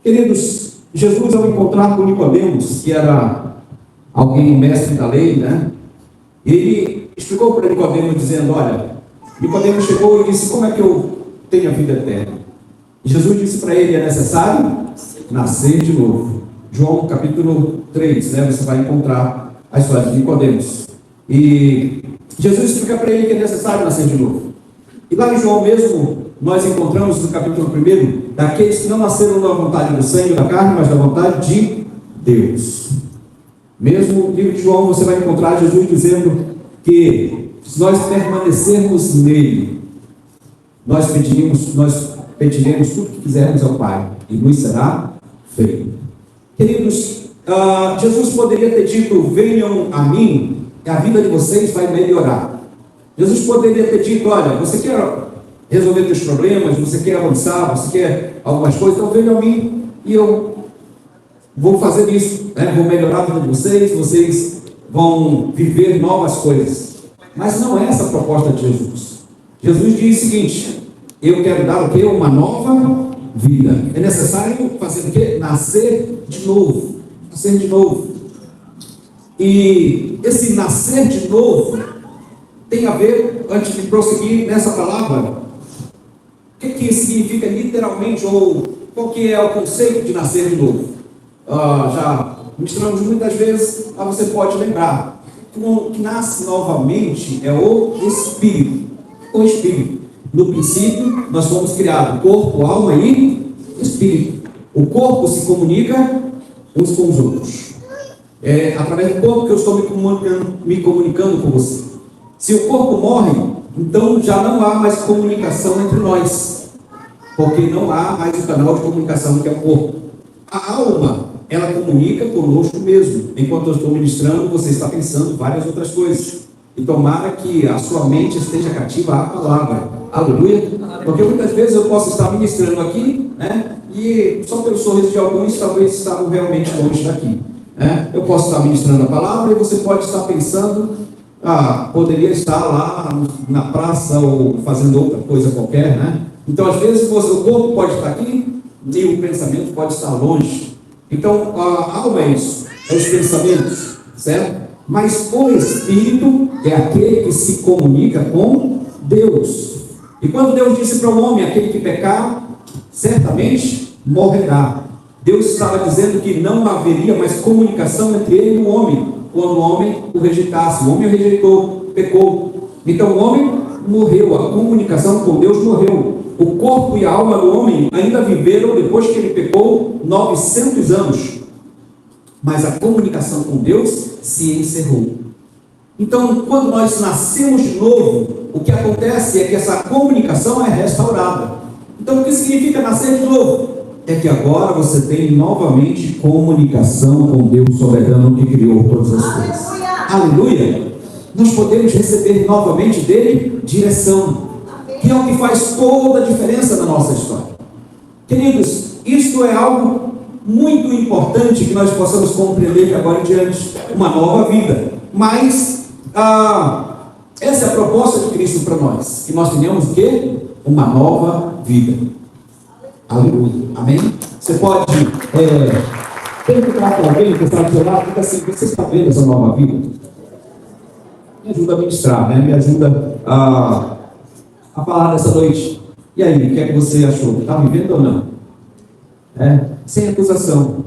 Queridos, Jesus, ao encontrar com Nicodemos, que era alguém mestre da lei, né? Ele explicou para Nicodemos dizendo: olha, Nicodemos chegou e disse: como é que eu tenho a vida eterna? E Jesus disse para ele: é necessário nascer de novo. João capítulo 3, né? Você vai encontrar a história de Nicodemos. E Jesus explica para ele que é necessário nascer de novo. E lá em João mesmo, nós encontramos no capítulo 1, daqueles que não nasceram da vontade do sangue e da carne, mas da vontade de Deus. Mesmo no livro de João, você vai encontrar Jesus dizendo que se nós permanecermos nele, nós pediremos tudo que quisermos ao Pai, e nos será feito. Queridos, Jesus poderia ter dito: venham a mim, e a vida de vocês vai melhorar. Jesus poderia ter dito: olha, você quer resolver seus problemas, você quer avançar, você quer algumas coisas, então venham a mim e eu vou fazer isso, né? Vou melhorar a vida de vocês, vocês vão viver novas coisas. Mas não é essa a proposta de Jesus. Jesus diz o seguinte: eu quero dar o quê? Uma nova vida. É necessário fazer o quê? Nascer de novo. Nascer de novo. E esse nascer de novo tem a ver, antes de prosseguir nessa palavra, o que significa literalmente, ou qual que é o conceito de nascer de novo? Já ministramos muitas vezes, mas você pode lembrar que o que nasce novamente é o Espírito. O Espírito. No princípio, nós fomos criados corpo, alma e Espírito. O corpo se comunica uns com os outros. É através do corpo que eu estou me comunicando com você. Se o corpo morre, então já não há mais comunicação entre nós, porque não há mais o canal de comunicação que é o corpo. A alma, ela comunica conosco mesmo. Enquanto eu estou ministrando, você está pensando várias outras coisas. E tomara que a sua mente esteja cativa à palavra. Aleluia. Porque muitas vezes eu posso estar ministrando aqui, né? E só pelo sorriso de alguns, talvez estavam realmente longe daqui, né? Eu posso estar ministrando a palavra e você pode estar pensando: poderia estar lá na praça ou fazendo outra coisa qualquer, né? Então, às vezes, o corpo pode estar aqui e o pensamento pode estar longe. Então, a alma é isso, é os pensamentos, certo? Mas o Espírito é aquele que se comunica com Deus. E quando Deus disse para o homem: aquele que pecar, certamente morrerá. Deus estava dizendo que não haveria mais comunicação entre ele e o homem, quando o homem o rejeitasse. O homem o rejeitou, pecou. Então o homem morreu, a comunicação com Deus morreu. O corpo e a alma do homem ainda viveram, depois que ele pecou, 900 anos. Mas a comunicação com Deus se encerrou. Então, quando nós nascemos de novo, o que acontece é que essa comunicação é restaurada. Então, o que significa nascer de novo? É que agora você tem novamente comunicação com Deus soberano que criou todas as coisas. Aleluia! Nós podemos receber novamente dele direção, que é o que faz toda a diferença na nossa história. Queridos, isto é algo muito importante que nós possamos compreender de agora em diante, uma nova vida. Mas essa é a proposta de Cristo para nós, que nós tenhamos o quê? Uma nova vida. Aleluia. Amém? Você pode perguntar para alguém que está do seu lado, assim: você está vendo essa nova vida? Me ajuda a ministrar, né? Me ajuda a falar dessa noite. E aí, o que é que você achou? Está vivendo ou não? Sem acusação.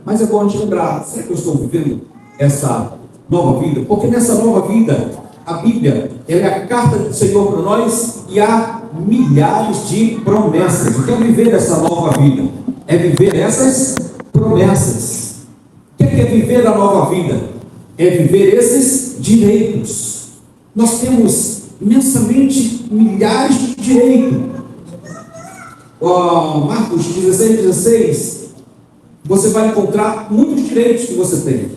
Mas é bom a gente lembrar: será que eu estou vivendo essa nova vida? Porque nessa nova vida, a Bíblia, ela é a carta do Senhor para nós, e há milhares de promessas. O que é viver essa nova vida? É viver essas promessas. O que é viver a nova vida? É viver esses direitos. Nós temos imensamente milhares de direitos. Marcos 16, você vai encontrar muitos direitos que você tem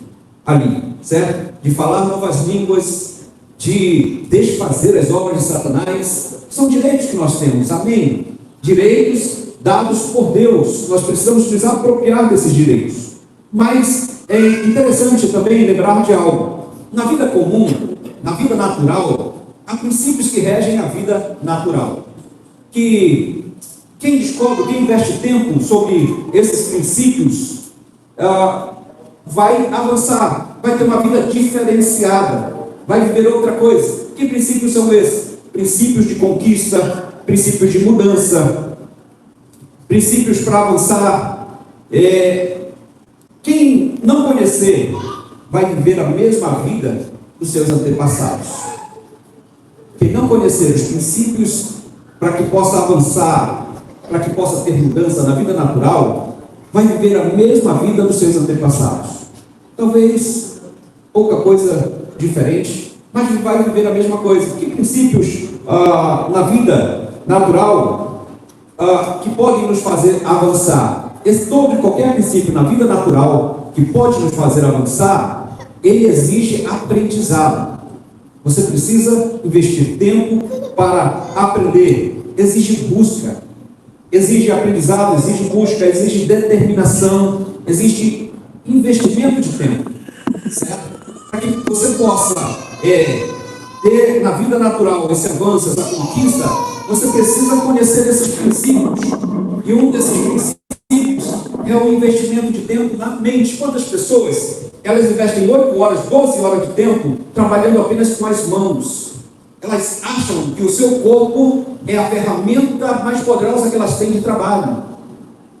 ali, certo? De falar novas línguas, de desfazer as obras de Satanás. São direitos que nós temos, amém? Direitos dados por Deus. Nós precisamos nos apropriar desses direitos. Mas é interessante também lembrar de algo. Na vida comum, na vida natural, há princípios que regem a vida natural, que Quem descobre, quem investe tempo sobre esses princípios, vai avançar, vai ter uma vida diferenciada, vai viver outra coisa. Que princípios são esses? Princípios de conquista, princípios de mudança, princípios para avançar. Quem não conhecer vai viver a mesma vida dos seus antepassados. Quem não conhecer os princípios para que possa avançar, para que possa ter mudança na vida natural, vai viver a mesma vida dos seus antepassados. Talvez pouca coisa diferente, mas vai viver a mesma coisa. Que princípios na vida natural que podem nos fazer avançar? Todo e qualquer princípio na vida natural que pode nos fazer avançar, ele exige aprendizado. Você precisa investir tempo para aprender. Exige busca, exige aprendizado, exige busca, exige determinação, exige investimento de tempo, certo? Para que você possa ter na vida natural esse avanço, essa conquista, você precisa conhecer esses princípios. E um desses princípios é o investimento de tempo na mente. Quantas pessoas, elas investem 8 horas, 12 horas de tempo trabalhando apenas com as mãos? Elas acham que o seu corpo é a ferramenta mais poderosa que elas têm de trabalho.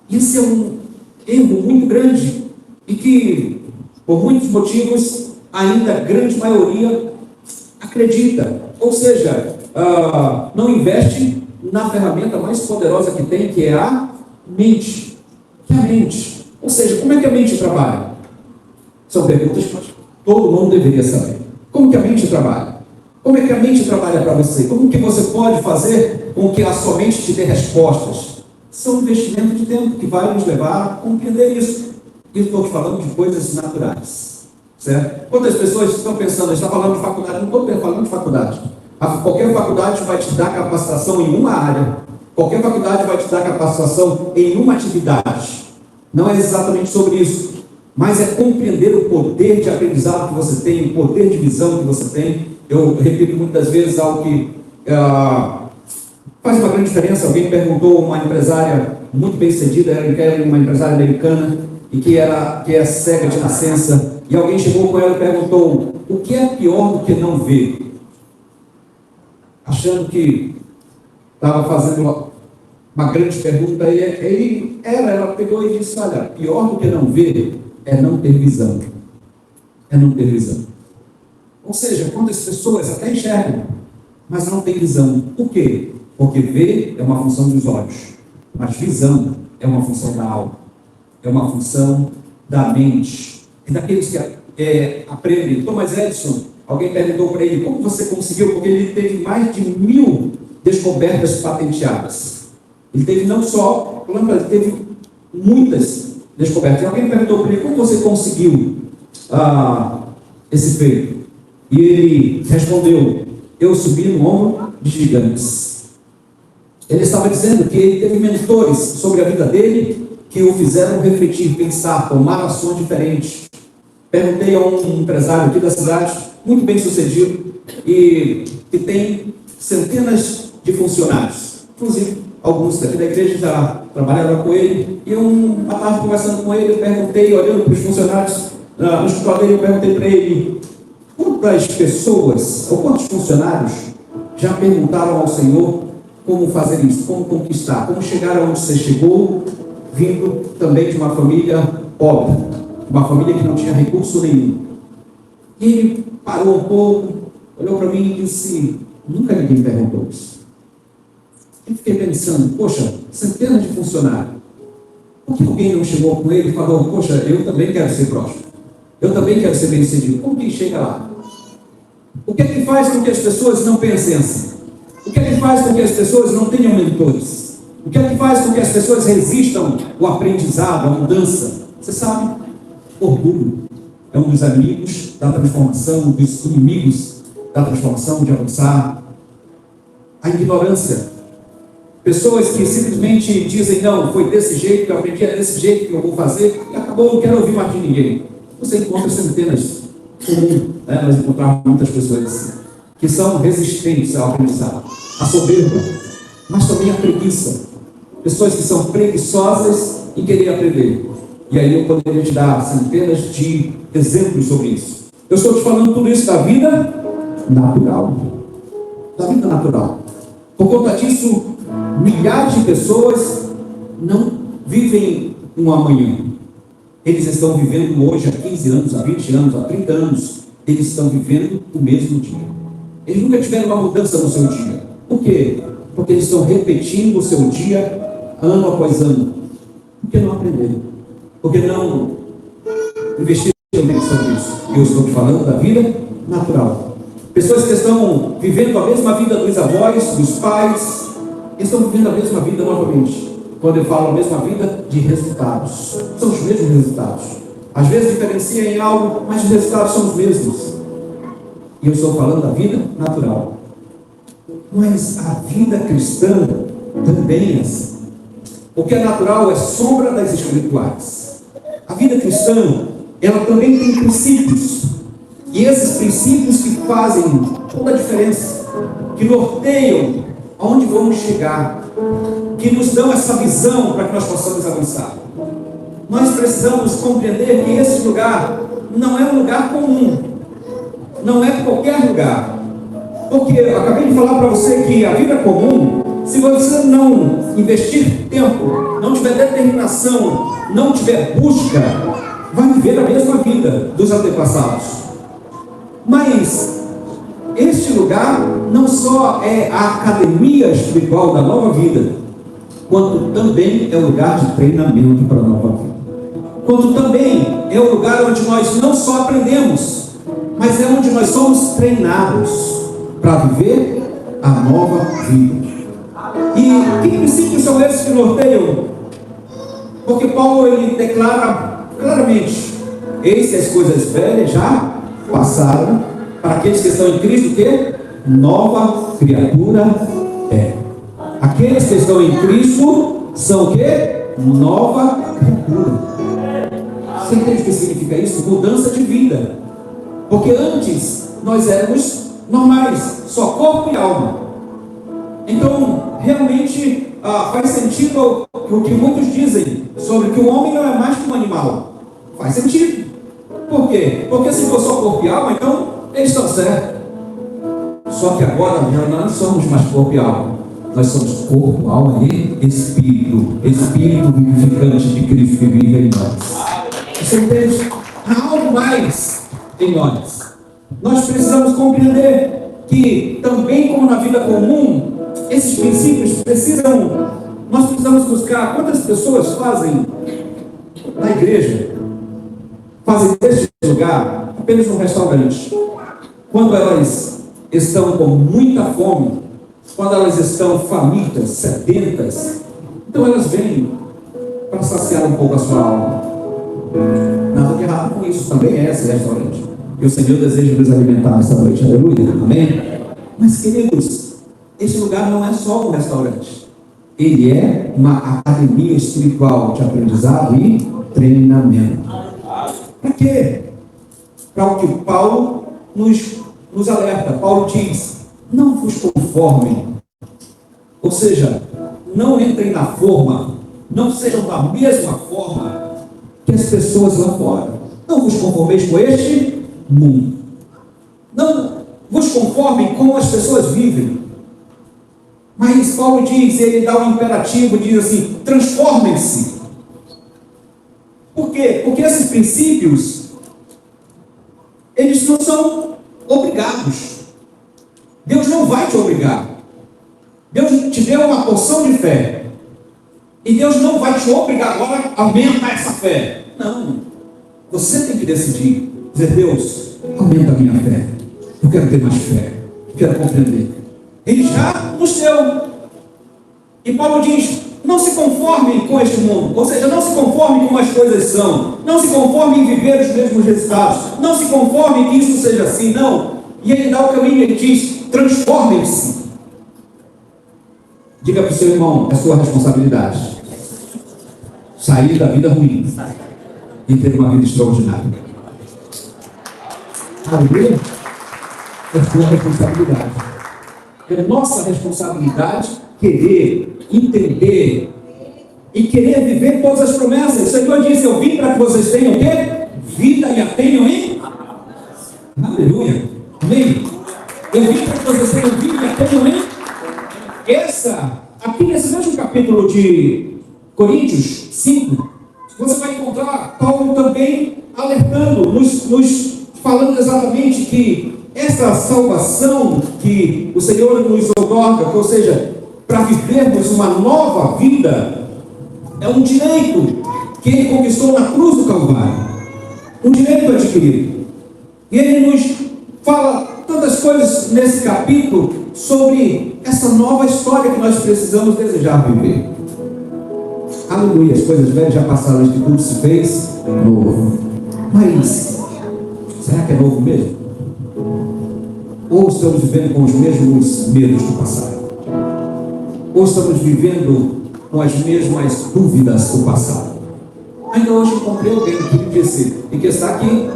Isso é um erro muito grande e que, por muitos motivos, ainda a grande maioria acredita. Ou seja, não investe na ferramenta mais poderosa que tem, que é a mente. Que é a mente. Ou seja, como é que a mente trabalha? São perguntas que todo mundo deveria saber. Como que a mente trabalha? Como é que a mente trabalha para você? Como que você pode fazer com que a sua mente te dê respostas? São investimentos de tempo que vai nos levar a compreender isso. E estou falando de coisas naturais, certo? Quantas pessoas estão pensando, está falando de faculdade? Não estou falando de faculdade. Qualquer faculdade vai te dar capacitação em uma área. Qualquer faculdade vai te dar capacitação em uma atividade. Não é exatamente sobre isso, mas é compreender o poder de aprendizado que você tem, o poder de visão que você tem. Eu repito muitas vezes algo que faz uma grande diferença. Alguém perguntou, uma empresária muito bem sucedida, era uma empresária americana, e que é cega de nascença, e alguém chegou com ela e perguntou: o que é pior do que não ver? Achando que estava fazendo uma grande pergunta, e ela pegou e disse: olha, pior do que não ver é não ter visão. É não ter visão. Ou seja, quantas pessoas até enxergam, mas não têm visão. Por quê? Porque ver é uma função dos olhos, mas visão é uma função da alma, é uma função da mente. É daqueles que aprendem. Thomas Edison, alguém perguntou para ele: como você conseguiu? Porque ele teve mais de 1000 descobertas patenteadas. Ele teve não só, ele teve muitas descobertas. E alguém perguntou para ele: como você conseguiu esse feito? E ele respondeu: eu subi no ombro de gigantes. Ele estava dizendo que ele teve mentores sobre a vida dele que o fizeram refletir, pensar, tomar ações diferentes. Perguntei a um empresário aqui da cidade, muito bem sucedido, e que tem centenas de funcionários, inclusive alguns daqui da igreja já trabalharam com ele. E uma tarde conversando com ele, eu perguntei, olhando para os funcionários no escritório dele, eu perguntei para ele: quantas pessoas, ou quantos funcionários já perguntaram ao Senhor como fazer isso, como conquistar, como chegar aonde você chegou, vindo também de uma família pobre, uma família que não tinha recurso nenhum? E ele parou um pouco, olhou para mim e disse: nunca ninguém perguntou isso. Eu fiquei pensando: poxa, centenas de funcionários, por que alguém não chegou com ele e falou: poxa, eu também quero ser próspero, eu também quero ser bem-sucedido? Como que chega lá? O que é que faz com que as pessoas não pensem assim? O que é que faz com que as pessoas não tenham mentores? O que é que faz com que as pessoas resistam ao aprendizado, à mudança? Você sabe, orgulho é um dos amigos da transformação, um dos inimigos da transformação, de avançar. A ignorância. Pessoas que simplesmente dizem: não, foi desse jeito que eu aprendi, é desse jeito que eu vou fazer, e acabou, não quero ouvir mais de ninguém. Você encontra centenas, nós encontramos muitas pessoas assim, que são resistentes ao aprendizado, a soberba, mas também a preguiça. pessoas que são preguiçosas em querer aprender. E aí eu poderia te dar centenas de exemplos sobre isso. Eu estou te falando tudo isso da vida natural. Da vida natural. Por conta disso, milhares de pessoas não vivem um amanhã. Eles estão vivendo hoje, há 15 anos, há 20 anos, há 30 anos. Eles estão vivendo o mesmo dia. Eles nunca tiveram uma mudança no seu dia. Por quê? Porque eles estão repetindo o seu dia ano após ano. Porque não aprenderam. Porque não investiram sobre isso. Eu estou te falando da vida natural. Pessoas que estão vivendo a mesma vida dos avós, dos pais, estão vivendo a mesma vida novamente. Quando eu falo a mesma vida, de resultados. São os mesmos resultados. Às vezes diferencia em algo, mas os resultados são os mesmos. E eu estou falando da vida natural. Mas a vida cristã também é assim. O que é natural é sombra das espirituais. A vida cristã, ela também tem princípios. E esses princípios que fazem toda a diferença, que norteiam aonde vamos chegar, que nos dão essa visão para que nós possamos avançar. Nós precisamos compreender que esse lugar não é um lugar comum, não é qualquer lugar. Porque eu acabei de falar para você que a vida comum, se você não investir tempo, não tiver determinação, não tiver busca, vai viver a mesma vida dos antepassados. Mas este lugar não só é a academia espiritual da nova vida, quanto também é o lugar de treinamento para a nova vida. Quanto também é o lugar onde nós não só aprendemos, mas é onde nós somos treinados para viver a nova vida. E que princípios são esses que norteiam? Porque Paulo ele declara claramente: eis que as coisas velhas já passaram, para aqueles que estão em Cristo, que nova criatura é. Aqueles que estão em Cristo são o que? Nova criatura. Você entende o que significa isso? Mudança de vida. Porque antes nós éramos normais, só corpo e alma. Então, realmente faz sentido o que muitos dizem sobre que o homem não é mais que um animal. Faz sentido. Por quê? Porque se for só corpo e alma, então eles estão certos. Só que agora nós não somos mais corpo e alma. Nós somos corpo, alma e espírito. Espírito vivificante de Cristo que vive em nós. Você entende? Há algo mais em nós. Nós precisamos compreender que também como na vida comum, esses princípios nós precisamos buscar. Quantas pessoas fazem na igreja, fazem deste lugar apenas um restaurante? Quando elas estão com muita fome, quando elas estão famintas, sedentas, então elas vêm para saciar um pouco a sua alma. Nada de errado com isso, também é esse restaurante. E o Senhor deseja nos alimentar esta noite, aleluia, amém? Mas queridos, esse lugar não é só um restaurante. Ele é uma academia espiritual de aprendizado e treinamento. Para quê? Para o que Paulo nos alerta. Paulo diz: não vos conformem. Ou seja, não entrem na forma, não sejam da mesma forma que as pessoas lá fora. Não vos conformeis com este mundo. Não vos conformem como as pessoas vivem. Mas Paulo diz, ele dá um imperativo, diz assim: transformem-se. Por quê? Porque esses princípios, eles não são obrigados. Deus não vai te obrigar. Deus te deu uma porção de fé. E Deus não vai te obrigar agora a aumentar essa fé. Não. Você tem que decidir. Dizer: Deus, aumenta a minha fé. Eu quero ter mais fé. Eu quero compreender. Ele já nos deu. E Paulo diz: não se conformem com este mundo. Ou seja, não se conformem como as coisas são. Não se conformem em viver os mesmos resultados. Não se conformem que isso seja assim. Não. E ele dá o caminho. Ele diz: transformem-se. Diga para o seu irmão: é sua responsabilidade sair da vida ruim e ter uma vida extraordinária. Aleluia. É sua responsabilidade. É nossa responsabilidade querer, entender e querer viver todas as promessas. O Senhor disse: eu vim para que vocês tenham o quê? Vida e a tenham em... Aleluia. Amém. Eu vim para que vocês tenham vida e a tenham em... Aqui nesse mesmo capítulo de Coríntios 5, você vai encontrar Paulo também alertando, nos falando exatamente que essa salvação que o Senhor nos outorga, ou seja, para vivermos uma nova vida, é um direito que Ele conquistou na cruz do Calvário, um direito adquirido. E Ele nos fala tantas coisas nesse capítulo sobre essa nova história que nós precisamos desejar viver. Aleluia, as coisas velhas já passaram, este tudo se fez novo. Mas será que é novo mesmo? Ou estamos vivendo com os mesmos medos do passado? Ou estamos vivendo com as mesmas dúvidas do passado? Ainda hoje encontrei alguém que disse, e que está aqui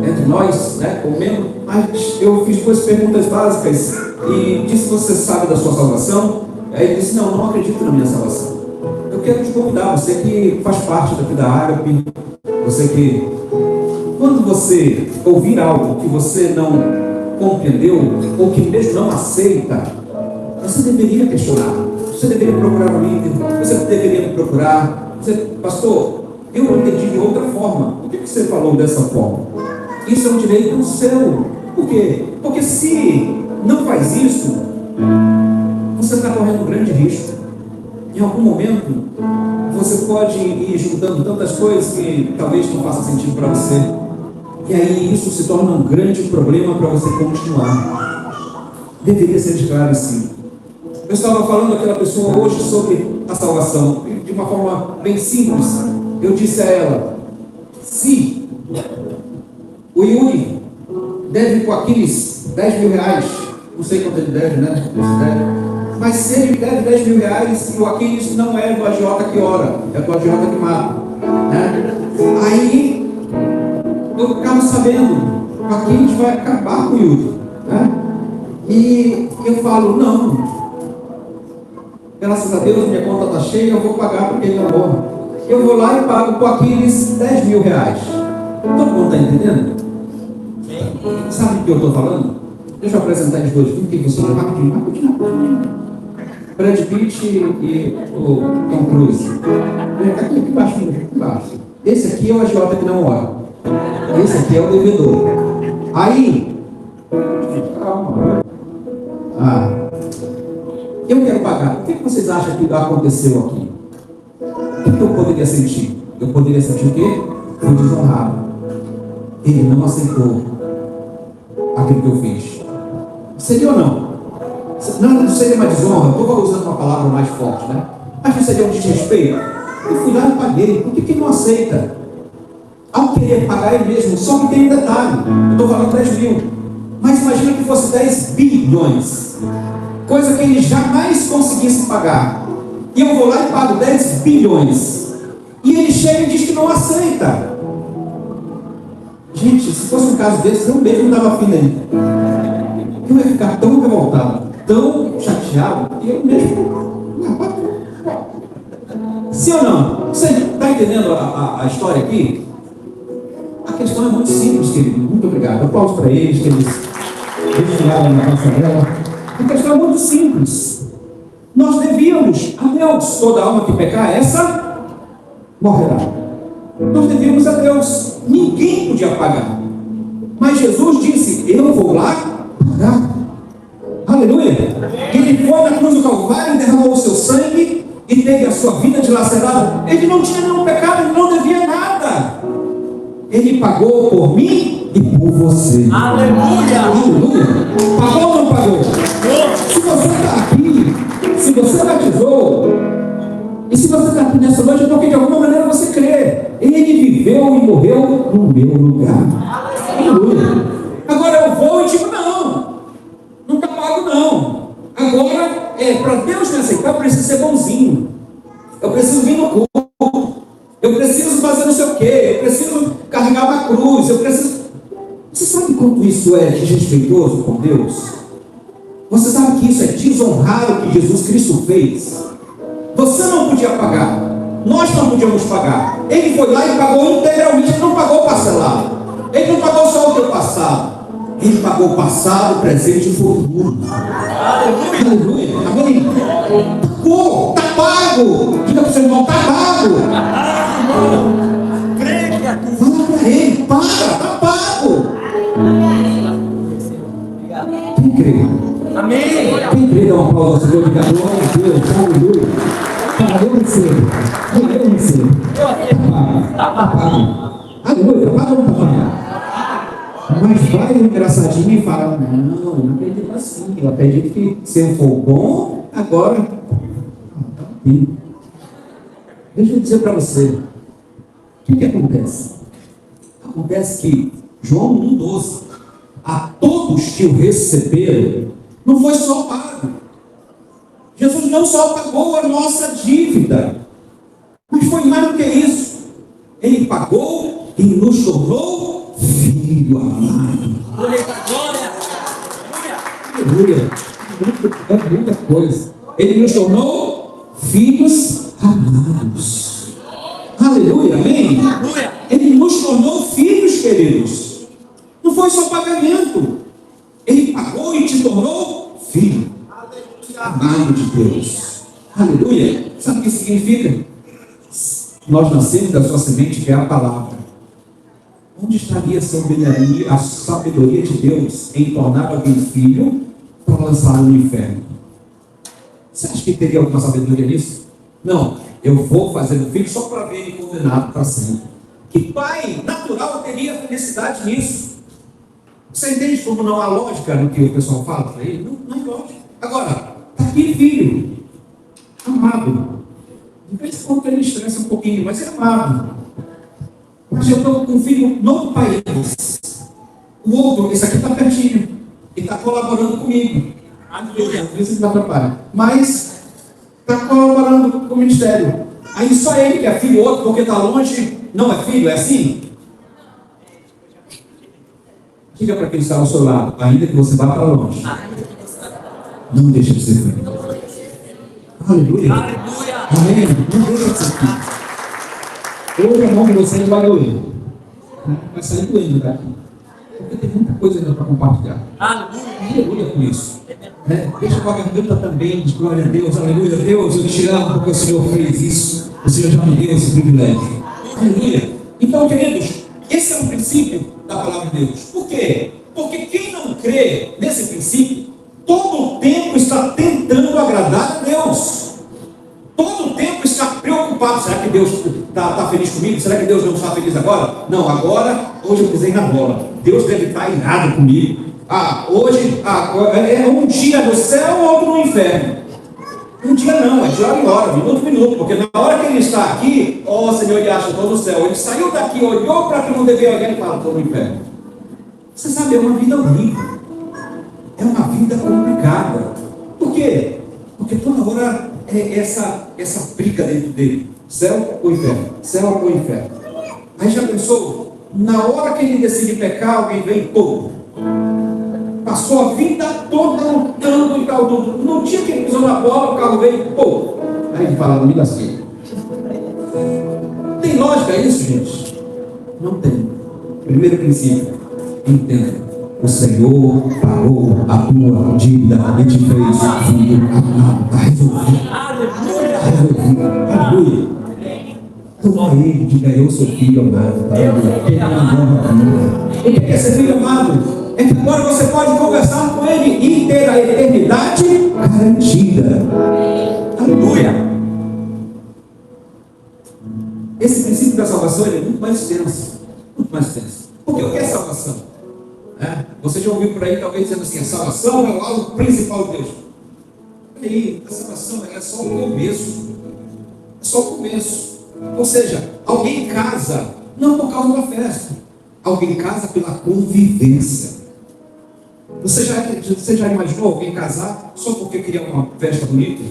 entre nós, né, comendo, mas eu fiz 2 perguntas básicas e disse: você sabe da sua salvação? Aí ele disse: não acredito na minha salvação. Eu quero te convidar, você que faz parte daqui da Ágape, você que, quando você ouvir algo que você não compreendeu, ou que mesmo não aceita, você deveria questionar, você deveria procurar um líder, você deveria me procurar. Você, pastor, eu entendi de outra forma, por que você falou dessa forma? Isso é um direito seu. Por quê? Porque se não faz isso, você está correndo um grande risco. Em algum momento, você pode ir juntando tantas coisas que talvez não faça sentido para você. E aí isso se torna um grande problema para você continuar. Deveria ser esclarecido. Eu estava falando com aquela pessoa hoje sobre a salvação, de uma forma bem simples. Eu disse a ela: se o Yuri deve com aqueles 10 mil reais, não sei quanto ele deve, né? Mas se ele deve 10 mil reais, e o Aquiles não é do agiota que ora, é do agiota que mata, né? Aí eu ficava sabendo, o Aquiles vai acabar com o Yuri, né? E eu falo: não, graças a Deus minha conta está cheia, eu vou pagar porque ele não morre. Eu vou lá e pago para o Aquiles 10 mil reais. Todo mundo está entendendo? Sabe o que eu estou falando? Deixa eu apresentar os dois filmes, que você vai rapidinho. Brad Pitt e o Tom Cruise. Aqui embaixo. Esse aqui é o agiota que não ora. Esse aqui é o devedor. Aí, calma. Eu quero pagar. O que vocês acham que aconteceu aqui? O que eu poderia sentir? Eu poderia sentir o quê? Fui desonrado. Ele não aceitou aquilo que eu fiz. Seria ou não? Não seria uma desonra. Estou usando uma palavra mais forte, né? Mas não seria um desrespeito. Eu fui lá e paguei. Por que ele não aceita? Ao querer pagar ele mesmo, só que tem um detalhe. Eu estou falando 10 mil. Mas imagina que fosse 10 bilhões. Coisa que ele jamais conseguisse pagar. E eu vou lá e pago 10 bilhões. E ele chega e diz que não aceita. Gente, se fosse um caso desse, eu mesmo não dava fim nele. Eu ia ficar tão revoltado, tão chateado, que eu mesmo... Sim ou não? Você está entendendo a história aqui? A questão é muito simples, querido. Muito obrigado. Aplausos para eles, que eles tiraram na nossa dela. A questão é muito simples. Nós devíamos a Deus. Toda alma que pecar, essa morrerá. Nós devíamos a Deus. Ninguém podia pagar. Mas Jesus disse: eu vou lá pagar. Aleluia. Ele foi na cruz do Calvário, derramou o seu sangue e teve a sua vida dilacerada. Ele não tinha nenhum pecado, ele não devia nada. Ele pagou por mim e por você. Aleluia. Aleluia. Pagou ou não pagou? Se você está aqui, se você batizou, e se você está aqui nessa noite, é porque de alguma maneira você crê. Ele viveu e morreu no meu lugar. Aleluia. Agora eu vou e digo: não está pago não. Agora, para Deus me aceitar, eu preciso ser bonzinho. Eu preciso vir no culto. Eu preciso fazer não sei o quê. Eu preciso carregar uma cruz. Eu preciso... Você sabe quanto isso é desrespeitoso com Deus? Você sabe que isso é desonrar o que Jesus Cristo fez? Você não podia pagar. Nós não podíamos pagar. Ele foi lá e pagou integralmente. Ele não pagou parcelado. Ele não pagou só o teu passado. Ele pagou o passado, o presente e o futuro. Aleluia. Amém? Pagou. Está pago. Diga para o seu irmão, está pago. Fala para ele, paga. Está pago. Quem crê? Amém. Quem crê, dá um aplauso ao Senhor. Glória a Deus. Aleluia. Eu recebo. Eu recebo. Está pago. Aleluia. Está pago ou não está pago? Mas vai um engraçadinho e fala: não acredito assim. Eu acredito que se eu for bom, agora. Deixa eu dizer para você: o que acontece? Acontece que João 1,12: a todos que o receberam, não foi só pago. Jesus não só pagou a nossa dívida, mas foi mais do que isso. Ele pagou e nos tornou filho amado. Aleluia. É muita coisa. Ele nos tornou filhos amados. Aleluia, amém? Ele nos tornou filhos queridos. Não foi só pagamento. Ele pagou e te tornou filho amado de Deus. Aleluia. Sabe o que significa? Nós nascemos da sua semente, que é a palavra. Onde estaria a sabedoria de Deus em tornar alguém filho para lançá-lo no inferno? Você acha que teria alguma sabedoria nisso? Não. Eu vou fazer um filho só para ver ele condenado para sempre. Que pai natural teria felicidade nisso? Você entende como não há lógica no que o pessoal fala para ele? Não é lógica. Agora, está aqui filho, amado. De vez em quando ele estressa um pouquinho, mas é amado. Mas eu estou com um filho no país. O outro, esse aqui está pertinho. Ele está colaborando comigo. Aleluia. Isso não atrapalha. Mas está colaborando com o ministério. Aí só ele que é filho, o outro, porque está longe, não é filho, é assim? Diga para quem está ao seu lado, ainda que você vá para longe, não deixe de ser filho. Aleluia. Amém. Não deixe de ser filho. Hoje a mão que você não vai doer. Vai sair doendo daqui. Porque tem muita coisa ainda para compartilhar. Aleluia com isso. Deixa com a garganta também, de glória a Deus. Aleluia. Deus, eu te amo porque o Senhor fez isso. O Senhor já me deu esse privilégio. Aleluia. Então, queridos, esse é o princípio da palavra de Deus. Por quê? Porque quem não crê nesse princípio, todo o tempo está tentando agradar a Deus. Todo o tempo está preocupado. Será que Deus está feliz comigo? Será que Deus não está feliz agora? Não, agora, hoje eu pisei na bola. Deus deve estar irado comigo. Hoje é um dia no céu, outro no inferno. Um dia não, é de hora em hora, minuto em minuto. Porque na hora que ele está aqui, Senhor, ele acha, estou no céu. Ele saiu daqui, olhou para que não devia olhar e fala, estou no inferno. Você sabe, é uma vida horrível. É uma vida complicada. Por quê? Porque toda hora é essa briga dentro dele. Céu ou inferno? Céu ou inferno? Aí já pensou? Na hora que ele decide pecar, alguém vem, passou a vida toda lutando e tal. No dia que ele pisou na bola, o carro veio, Aí ele fala, me lasquei. Tem lógica isso, gente? Não tem. Primeiro princípio, entenda. O Senhor pagou a tua dívida e te fez filho amado. Está resolvido. Aleluia. Toma ele, diga eu sou filho amado. O que é ser filho amado? É que agora você pode conversar com ele e ter a eternidade garantida. Aleluia. Esse princípio da salvação é muito mais extenso. Muito mais extenso. Porque o que é salvação? Você já ouviu por aí, talvez, dizendo assim, a salvação é o alvo principal de Deus. Aí, a salvação é só o começo. É só o começo. Ou seja, alguém casa, não por causa da festa. Alguém casa pela convivência. Você já imaginou alguém casar só porque queria uma festa bonita?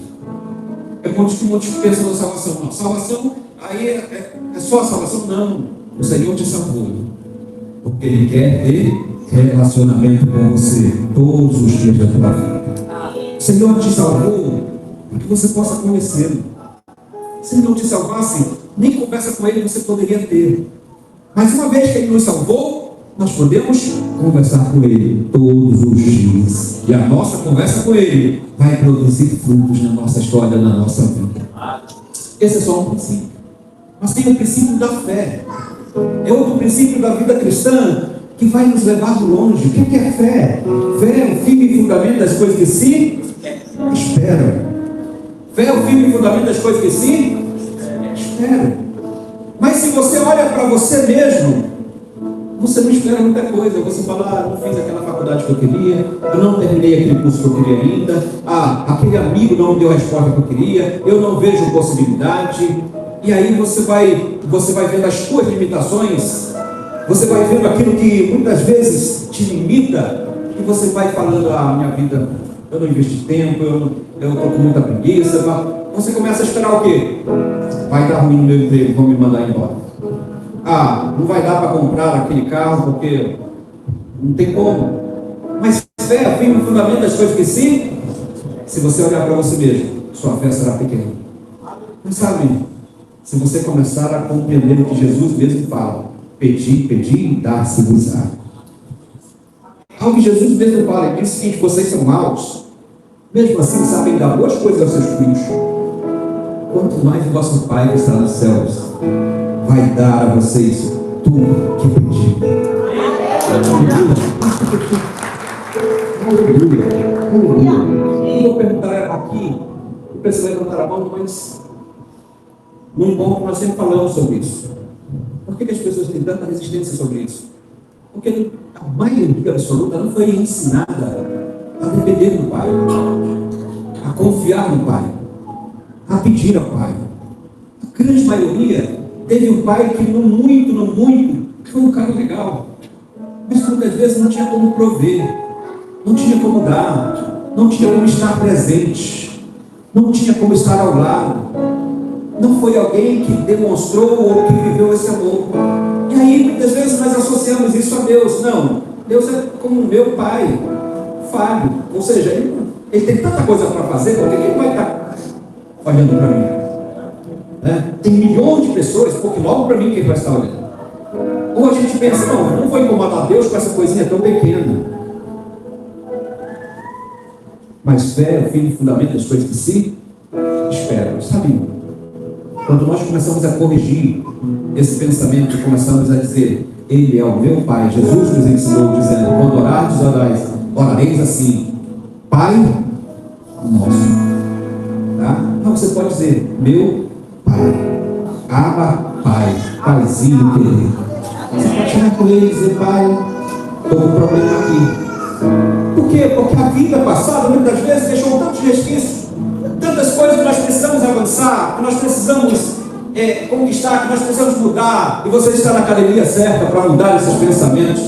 É um monte de pensa na salvação. Não, salvação, aí é só a salvação? Não. O Senhor te salvou. Porque Ele quer ter relacionamento com você todos os dias da tua vida. O Senhor te salvou para que você possa conhecê-lo. Se Ele não te salvasse, nem conversa com Ele você poderia ter. Mas uma vez que Ele nos salvou, nós podemos conversar com Ele todos os dias. E a nossa conversa com Ele vai produzir frutos na nossa história, na nossa vida. Esse é só um princípio. Mas tem o princípio da fé. É outro princípio da vida cristã que vai nos levar longe. O que é fé? Fé é o firme fundamento das coisas que se esperam. Fé é o firme fundamento das coisas que se esperam. Mas se você olha para você mesmo, você não espera muita coisa. Você fala, não fiz aquela faculdade que eu queria, eu não terminei aquele curso que eu queria ainda, aquele amigo não me deu a resposta que eu queria, eu não vejo possibilidade. E aí você vai vendo as suas limitações, você vai vendo aquilo que muitas vezes te limita, e você vai falando, minha vida, eu não investi tempo, eu estou com muita preguiça. Você começa a esperar o quê? Vai dar ruim no meu emprego, vão me mandar embora. Não vai dar para comprar aquele carro porque não tem como. Mas fé é firme fundamento das coisas que se você olhar para você mesmo, sua fé será pequena. Mas sabe, se você começar a compreender o que Jesus mesmo fala, pedi e dar-se-vos-á. Ao que Jesus mesmo fala, ele diz o seguinte: vocês são maus, mesmo assim sabem dar boas coisas aos seus filhos. Quanto mais o vosso Pai que está nos céus vai dar a vocês tudo que pedir. Aleluia. Eu vou perguntar aqui, eu preciso levantar a mão, mas no encontro nós sempre falamos sobre isso. Por que as pessoas têm tanta resistência sobre isso? Porque a maioria absoluta não foi ensinada a depender do Pai, a confiar no Pai, a pedir ao Pai. A grande maioria teve um pai que no muito, foi um cara legal, mas muitas vezes não tinha como prover, não tinha como dar, não tinha como estar presente, não tinha como estar ao lado. Não foi alguém que demonstrou ou que viveu esse amor. E aí muitas vezes nós associamos isso a Deus. Não, Deus é como meu pai, falho. Ou seja, ele tem tanta coisa para fazer, porque ele vai estar olhando para mim. Tem milhões de pessoas, porque logo para mim que ele vai estar olhando. Ou a gente pensa, não vou incomodar Deus com essa coisinha tão pequena. Mas fé é o fim e fundamento das coisas que se esperam. Sabe, quando nós começamos a corrigir esse pensamento, começamos a dizer, Ele é o meu Pai. Jesus nos ensinou dizendo, quando orardes, orareis assim, Pai nosso. Tá? Não, você pode dizer, meu Pai, Abba, Pai, Paizinho querido. Você pode chegar com ele e dizer, Pai, estou com um problema aqui. Por quê? Porque a vida passada muitas vezes deixou tantos resquícios, tantas coisas que nós precisamos avançar, que nós precisamos conquistar, que nós precisamos mudar, e você está na academia certa para mudar esses pensamentos.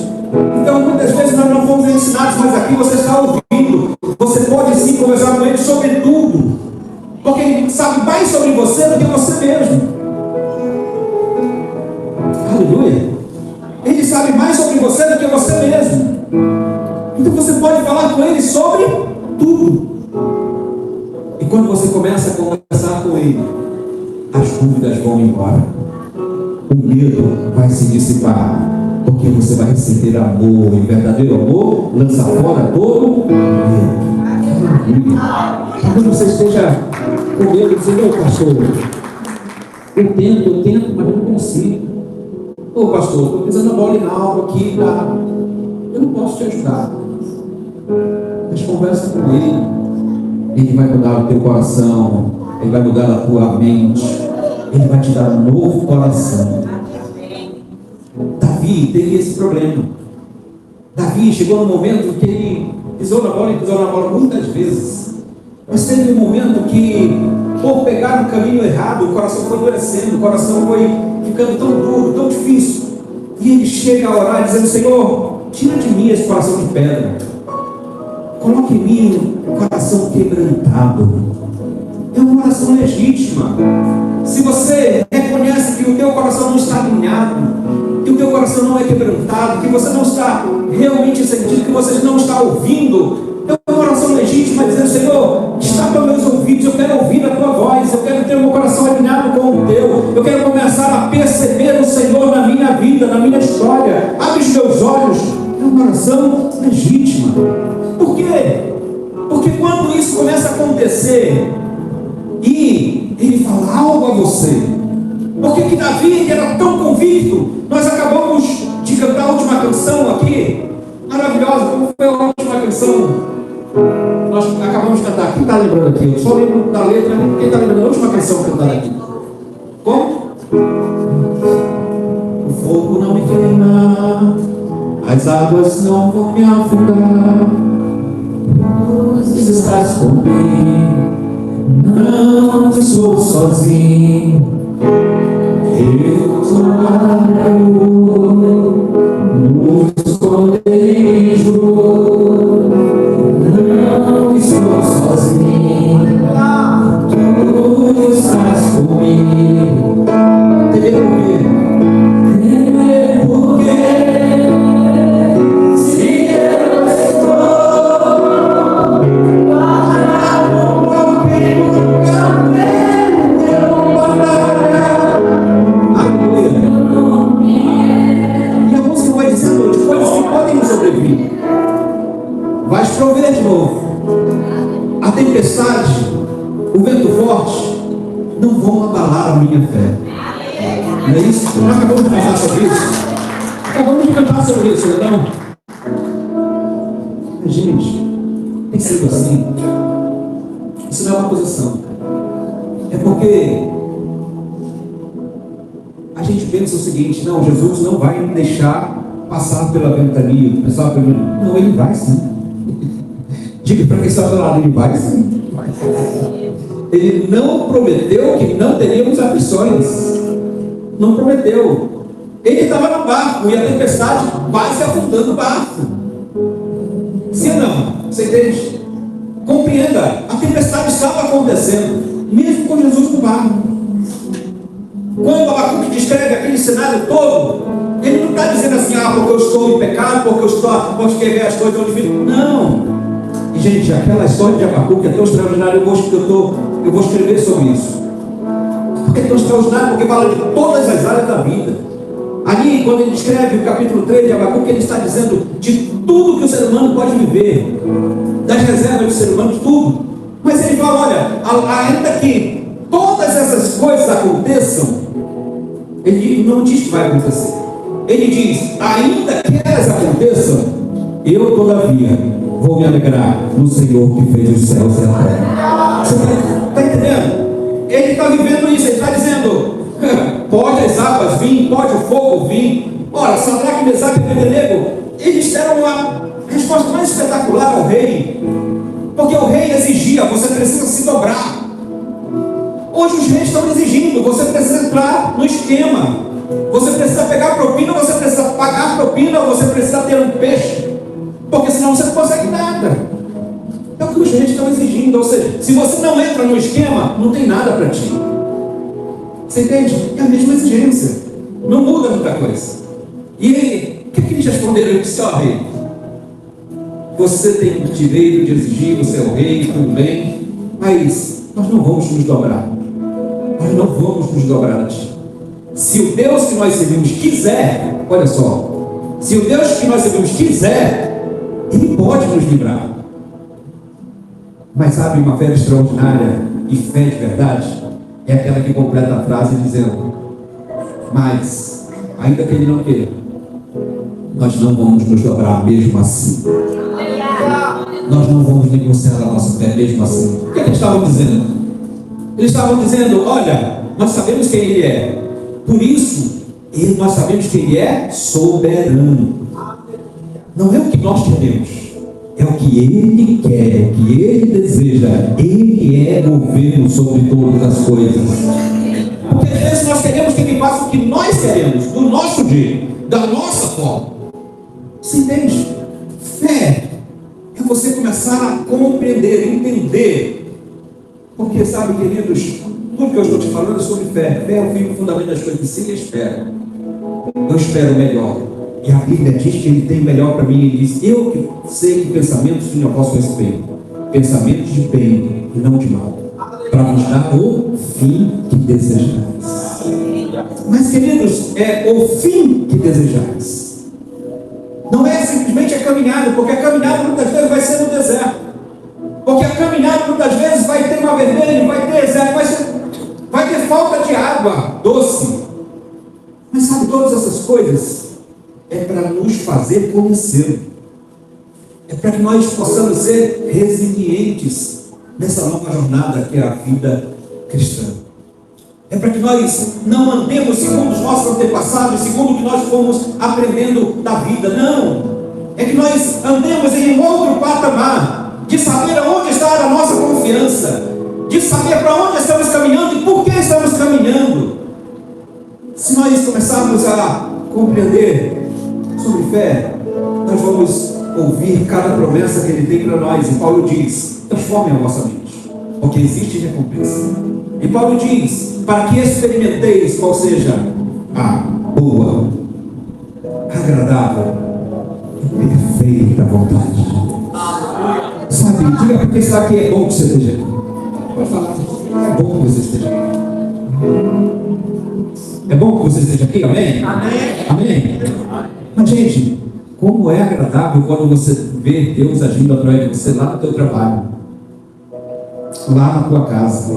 Então muitas vezes nós não fomos ensinados, mas aqui você está ouvindo, você pode sim conversar com ele sobre tudo, porque ele sabe mais sobre você do que você mesmo. Aleluia. Ele sabe mais sobre você do que você mesmo. Então você pode falar com ele sobre tudo. E quando você começa a conversar com ele, as dúvidas vão embora, o medo vai se dissipar, porque você vai receber amor, e verdadeiro amor lança fora todo medo. Quando você esteja com medo, dizendo, pastor, eu tento, mas não consigo. Pastor, estou pisando a bola em algo aqui, tá? Eu não posso te ajudar. Mas conversa com ele vai mudar o teu coração, ele vai mudar a tua mente, ele vai te dar um novo coração. Davi teve esse problema. Davi chegou no momento que ele pisou na bola muitas vezes, mas teve um momento que, por pegar no caminho errado, o coração foi endurecendo, o coração foi ficando tão duro, tão difícil, e ele chega a orar dizendo, Senhor, tira de mim esse coração de pedra, coloque em mim um coração quebrantado. É uma oração legítima. Se você reconhece que o teu coração não está alinhado, que o teu coração não é quebrantado, que você não está realmente sentindo, que você não está ouvindo, é uma oração legítima, dizendo, Senhor, está para meus ouvidos, eu quero ouvir a tua voz, eu quero ter o meu coração alinhado Eu quero começar a perceber o Senhor na minha vida, na minha história. Abre os meus olhos. É uma oração legítima. Por quê? Porque quando isso começa a acontecer e ele fala algo a você, porque que Davi, que era tão convicto, nós acabamos de cantar a última canção aqui, maravilhosa. Como foi a última canção? Nós acabamos de cantar. Quem está lembrando aqui? Eu só lembro da letra. Quem está lembrando da última canção cantada aqui? Como? O fogo não me queima, as águas não vão me afundar, pois estás comigo, não estou sozinho. Eu estou no esconderijo, não estou sozinho. Tu estás comigo. Temer por quê? Se eu estou parado no caminho, eu parará. Aleluia. E a música vai dizendo de coisas que podem nos sobreviver. Vai chover de novo. A tempestade, o vento forte, não vão abalar a minha fé. Não é isso? Nós acabamos de cantar sobre isso. Acabamos de cantar sobre isso, então. Gente, tem sido assim. Isso não é uma posição. É porque a gente pensa o seguinte: não, Jesus não vai me deixar passar pela ventania, passar pelo... Não, ele vai sim. Diga para quem está do lado, ele vai sim. Ele não prometeu que não teríamos aflições. Não prometeu. Ele estava no barco e a tempestade quase afundando o barco. Sim ou não? Você entende? Compreenda, a tempestade estava acontecendo, mesmo com Jesus no barco. Quando Abacuque descreve aquele cenário todo, ele não está dizendo assim: ah, porque eu estou em pecado, porque eu posso ver as coisas onde vivo. Não. E, gente, aquela história de Abacuque é tão extraordinária. Eu vou escrever sobre isso. Porque é tão extraordinário, porque fala de todas as áreas da vida. Ali, quando ele escreve o capítulo 3 de Abacuque, ele está dizendo de tudo que o ser humano pode viver, das reservas do ser humano, de tudo. Mas ele fala: olha, ainda que todas essas coisas aconteçam, ele não diz que vai acontecer. Ele diz: ainda que elas aconteçam, eu todavia vou me alegrar no Senhor que fez os céus e a terra. Você está entendendo? Ele está vivendo isso. Ele está dizendo: pode as águas vir, pode o fogo vir. Ora, Sadraque, Mesaque e Abednego, eles deram uma resposta mais espetacular ao rei, porque o rei exigia: você precisa se dobrar. Hoje os reis estão exigindo: você precisa entrar no esquema, você precisa pegar propina, você precisa pagar propina, você precisa ter um peixe, porque senão você não consegue nada. É o que os reis estão exigindo. Ou seja, se você não entra no esquema, não tem nada para ti. Você entende? É a mesma exigência, não muda muita coisa. E ele, o que eles responderam? Ele disse: ó rei, você tem o direito de exigir, você é o rei, tudo bem, mas nós não vamos nos dobrar. Nós não vamos nos dobrar a ti. Se o Deus que nós servimos quiser, olha só, se o Deus que nós servimos quiser, Ele pode nos livrar. Mas sabe, uma fé extraordinária e fé de verdade é aquela que completa a frase dizendo: mas, ainda que Ele não queira, nós não vamos nos dobrar mesmo assim. Nós não vamos negociar a nossa fé mesmo assim. O que eles estavam dizendo? Eles estavam dizendo: olha, nós sabemos quem Ele é, por isso nós sabemos que Ele é soberano. Não é o que nós queremos, é o que Ele quer, é o que Ele deseja. Ele é governo sobre todas as coisas. Porque às vezes nós queremos que Ele faça o que nós queremos, do nosso jeito, da nossa forma. Você entende? Fé é você começar a compreender, entender. Porque, sabe, queridos, tudo que eu estou te falando é sobre fé. Fé é o fim fundamento das coisas que se espera. Eu espero o melhor. E a Bíblia diz que Ele tem o melhor para mim. Ele diz: eu que sei que pensamentos tenho a vosso respeito, pensamentos de bem e não de mal, para nos dar o fim que desejais. Mas, queridos, é o fim que desejais. Não é simplesmente a caminhada, porque a caminhada muitas vezes vai ser no deserto. Porque a caminhada muitas vezes vai ter uma vermelha, vai ter deserto, vai ter falta de água doce. Mas sabe, todas essas coisas é para nos fazer conhecê-lo. É para que nós possamos ser resilientes nessa nova jornada que é a vida cristã. É para que nós não andemos segundo os nossos antepassados, segundo o que nós fomos aprendendo da vida. Não! É que nós andemos em um outro patamar, de saber aonde está a nossa confiança, de saber para onde estamos caminhando e por que estamos caminhando. Se nós começarmos a compreender sobre fé, nós vamos ouvir cada promessa que Ele tem para nós. E Paulo diz: transformem a vossa mente, porque existe recompensa. E Paulo diz: para que experimenteis qual seja a boa, agradável e perfeita vontade. Sabe, diga porque está aqui, é bom que você esteja aqui. Pode falar, é bom que você esteja aqui. É bom que você esteja aqui, amém? Amém. Amém. Mas, gente, como é agradável quando você vê Deus agindo através de você lá no teu trabalho, lá na tua casa,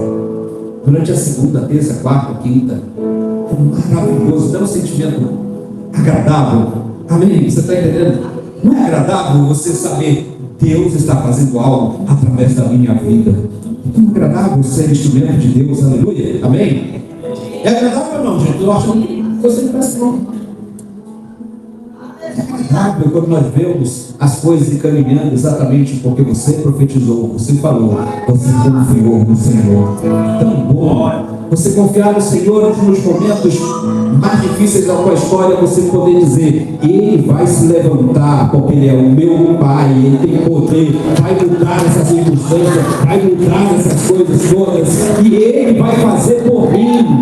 durante a segunda, terça, quarta, quinta. É maravilhoso, dá um sentimento agradável. Amém? Você está entendendo? Não é agradável você saber Deus está fazendo algo através da minha vida? É tão agradável ser instrumento de Deus, aleluia, amém? É agradável ou não, gente? Eu acho que você não parece não. É agradável quando nós vemos as coisas encaminhando exatamente porque você profetizou, você falou, você confiou no Senhor. É tão bom você confiar no Senhor nos momentos mais difíceis da tua história, você poder dizer: Ele vai se levantar, porque Ele é o meu Pai, Ele tem poder, vai mudar essas circunstâncias, vai mudar essas coisas todas, e Ele vai fazer por mim.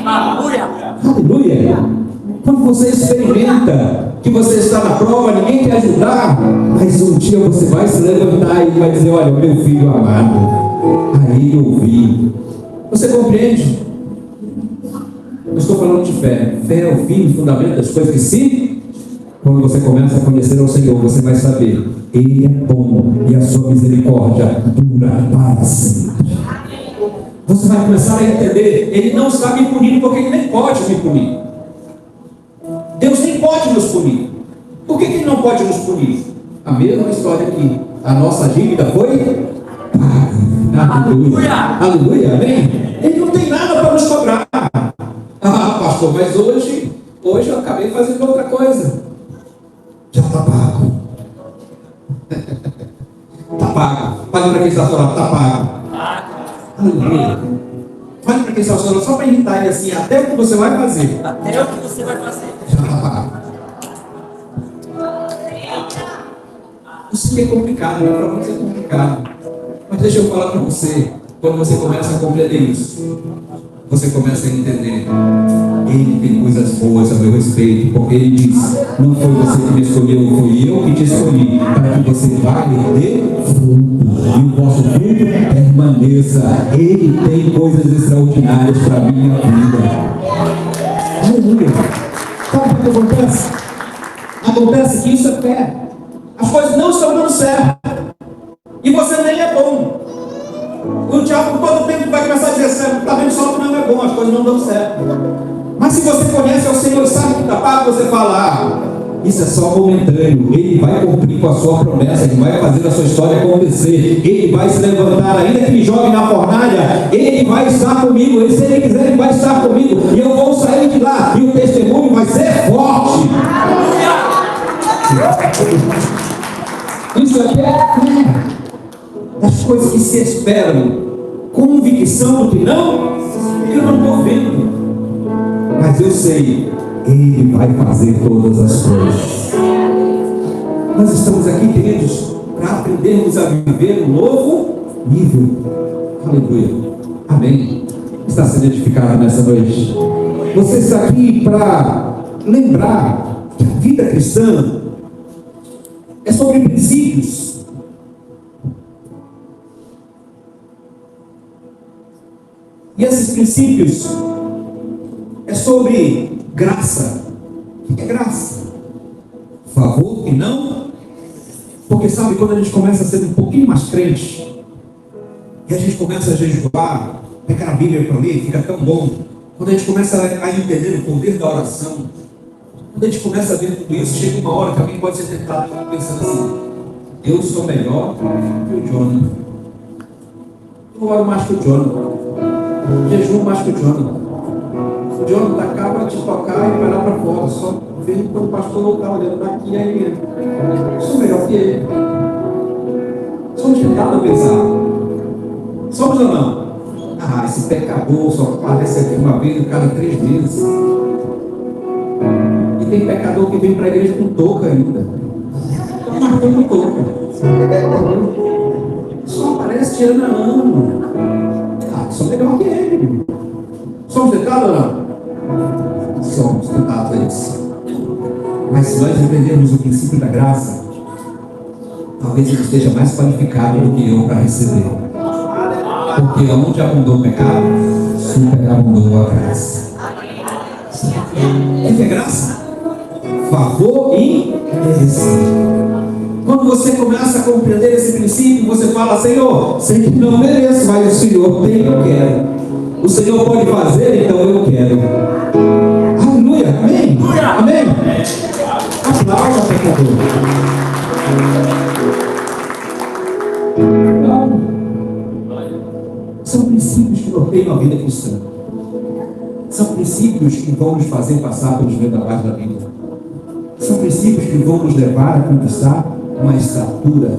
Aleluia! Aleluia! Quando você experimenta que você está na prova, ninguém quer ajudar, mas um dia você vai se levantar e vai dizer: olha, meu filho amado, aí eu vi. Você compreende? Eu estou falando de fé. Fé é o fim e fundamento das coisas que sim. Quando você começa a conhecer ao Senhor, você vai saber: Ele é bom e a sua misericórdia dura para sempre. Você vai começar a entender: Ele não está me punindo porque Ele nem pode me punir. Deus nem pode nos punir. Por que Ele não pode nos punir? A mesma história aqui. A nossa dívida foi paga. Aleluia. Aleluia, amém? Ele não tem nada para nos cobrar. Ah, pastor, mas hoje eu acabei fazendo outra coisa. Já está pago. Está pago. Fale para quem está falando: está pago. Aleluia. Fale para quem está falando só para irritar ele assim: até o que você vai fazer. Até o que você vai fazer. Já está pago. Isso que é complicado, né? Para você é complicado. Mas deixa eu falar para você: quando você começa a compreender isso, você começa a entender: Ele tem coisas boas a meu respeito, porque Ele diz: não foi você que me escolheu, foi eu que te escolhi, para que você vá e dê fruto, e o vosso fruto permaneça. Ele tem coisas extraordinárias para a minha vida. Aleluia. Sabe o que acontece? Acontece que isso é fé. As coisas não estão dando certo. E você nem é bom. O diabo todo tempo vai começar a dizer: está vendo só que não é bom, as coisas não dão certo. Mas se você conhece ao Senhor e sabe que está pago, você fala: isso é só momentâneo. Ele vai cumprir com a sua promessa, Ele vai fazer a sua história acontecer, Ele vai se levantar, ainda que me jogue na fornalha, Ele vai estar comigo. E se Ele quiser, Ele vai estar comigo, e eu vou sair de lá, e o testemunho vai ser forte. Isso aqui é das coisas que se esperam, convicção do que não, eu não estou vendo, mas eu sei, Ele vai fazer todas as coisas. Nós estamos aqui, queridos, para aprendermos a viver um novo nível. Aleluia, amém. Está sendo edificado nessa noite. Você está aqui para lembrar que a vida cristã é sobre princípios. E esses princípios é sobre graça. O que é graça? Favor e não. Porque sabe, quando a gente começa a ser um pouquinho mais crente, e a gente começa a jejuar, pegar a Bíblia para ler, fica tão bom. Quando a gente começa a entender o poder da oração, quando a gente começa a ver tudo isso, chega uma hora que alguém pode ser tentado pensando assim: eu sou melhor que o Jonathan. Eu oro mais que o Jonathan. Jejuo mais que o Jonathan. O Jonathan acaba de tocar e vai lá para fora. Só vem quando o pastor está olhando daqui, aí entra. Eu sou melhor que ele. Somos tentados a pensar. Somos ou não? Ah, esse pecador só aparece aqui uma vez a cada 3 meses. E tem pecador que vem para a igreja com touca ainda. Mas tem com touca. Só aparece tirando a ano. Ah, sou melhor que ele. Somos tentados ou não? Somos tentados a isso. Mas se nós entendermos o princípio da graça, talvez ele esteja mais qualificado do que eu para receber. Porque onde abundou o pecado, superabundou a graça. O que é graça? Favor e merecido. Quando você começa a compreender esse princípio, você fala: Senhor, sei que não mereço, mas o Senhor tem, eu quero. O Senhor pode fazer, então eu quero. Aleluia, amém? Amém? Aplauda, pecador. São princípios que norteiam a vida cristã. São princípios que vão nos fazer passar pelos vendavais da vida. São princípios que vão nos levar a conquistar uma estatura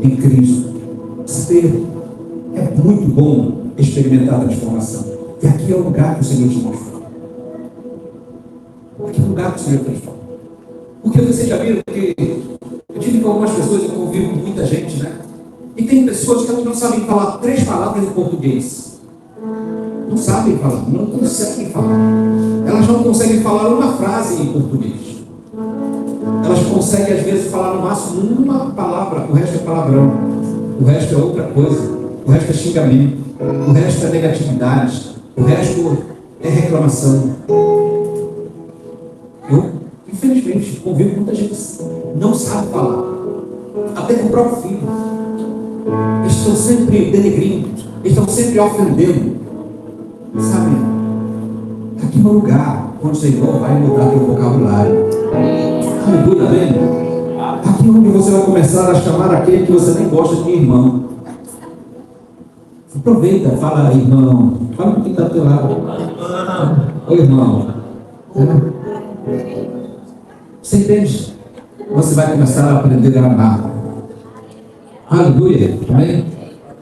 em Cristo. Ser é muito bom experimentar a transformação. E aqui é o lugar que o Senhor te mostrou. Aqui é o lugar que o Senhor transforma. Porque vocês já viram que eu tive com algumas pessoas, eu convivo com muita gente, né? E tem pessoas que elas não sabem falar 3 palavras em português. Não sabem falar, não conseguem falar. Elas não conseguem falar uma frase em português. Elas conseguem, às vezes, falar no máximo uma palavra, o resto é palavrão, o resto é outra coisa, o resto é xingamento, o resto é negatividade, o resto é reclamação. Eu, infelizmente, convivo com muita gente que não sabe falar, até com o próprio filho. Eles estão sempre denegrindo, eles estão sempre ofendendo. Sabe? Aqui no lugar onde o Senhor vai mudar teu vocabulário. Aleluia, amém? Aqui onde você vai começar a chamar aquele que você nem gosta de irmão. Aproveita, fala irmão. Fala com quem está do teu lado. Oi, irmão. Você entende? Você vai começar a aprender a amar. Aleluia, amém?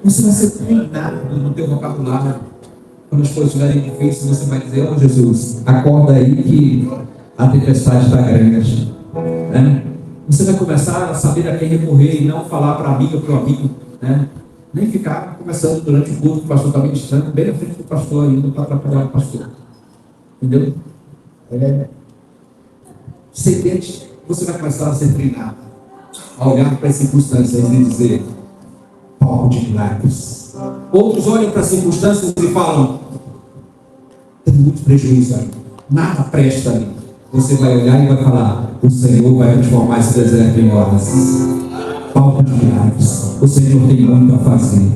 Você vai ser treinado no teu vocabulário. Quando as coisas estiverem difíceis, você vai dizer: oh Jesus, acorda aí que a tempestade está grande. Né? Você vai começar a saber a quem recorrer e não falar para amigo ou para o amigo. Né? Nem ficar conversando durante o culto que o pastor está ministrando, bem na frente do pastor ainda, para atrapalhar o pastor. Entendeu? Você entende? Você vai começar a ser treinado, a olhar para as circunstâncias e dizer: palco de milagres. Outros olham para as circunstâncias e falam: tem muito prejuízo aí, nada presta ali. Você vai olhar e vai falar: o Senhor vai transformar esse deserto em oásis. Palco de milagres. O Senhor tem muito a fazer.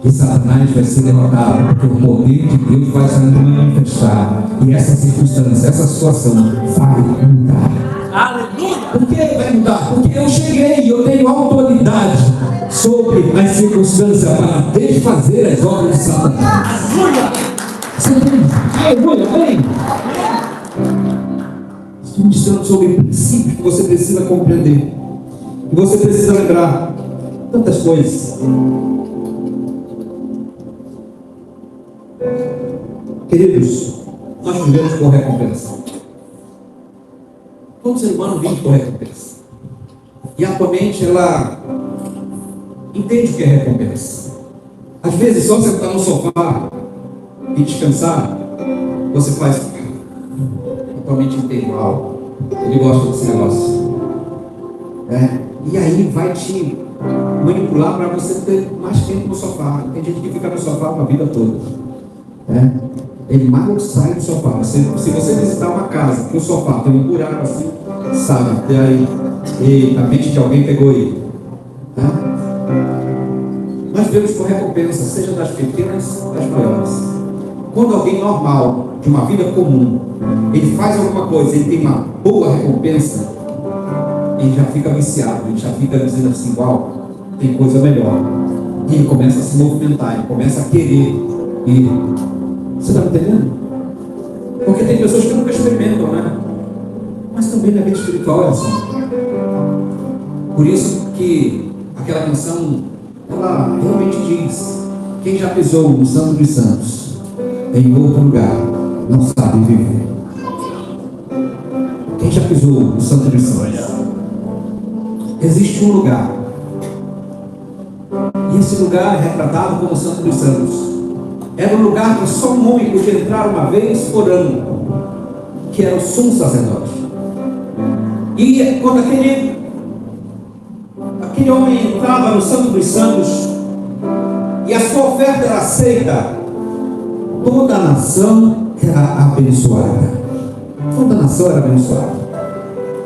E Satanás vai ser derrotado, porque o poder de Deus vai se manifestar. E essa circunstância, essa situação vai mudar. Aleluia! Por que vai mudar? Porque eu cheguei e eu tenho autoridade sobre as circunstâncias para desfazer as obras de Satanás. Aleluia! Você entende? Aleluia! Amém? Estamos dizendo sobre princípios que você precisa compreender. E você precisa lembrar tantas coisas. Queridos, nós vivemos por recompensa. Todo ser humano vive por recompensa. E atualmente ela entende o que é recompensa. Às vezes, só sentar no sofá e descansar, você faz. Atualmente entende, ele gosta desse negócio. E aí vai te manipular para você ter mais tempo no sofá. Tem gente que fica no sofá a vida toda. Ele mal sai do sofá. Se você visitar uma casa que o sofá tem um buraco assim, sabe, e aí a mente de alguém pegou ele. Nós vemos por recompensa, seja das pequenas, das maiores. Quando alguém normal, de uma vida comum, ele faz alguma coisa, ele tem uma boa recompensa, ele já fica viciado, ele já fica dizendo assim, uau, tem coisa melhor. E ele começa a se movimentar, ele começa a querer. E você está me entendendo? Porque tem pessoas que nunca experimentam, né? Mas também na vida espiritual é assim. Por isso que aquela canção, ela realmente diz: quem já pisou no Santo dos Santos, em outro lugar, não sabe viver. Quem já pisou no Santo dos Santos? Existe um lugar, e esse lugar é retratado como o Santo dos Santos. Era um lugar que só um homem podia entrar uma vez por ano, que era o sumo sacerdote. E quando aquele homem entrava no Santo dos Santos e a sua oferta era aceita, toda a nação era abençoada. Toda a nação era abençoada.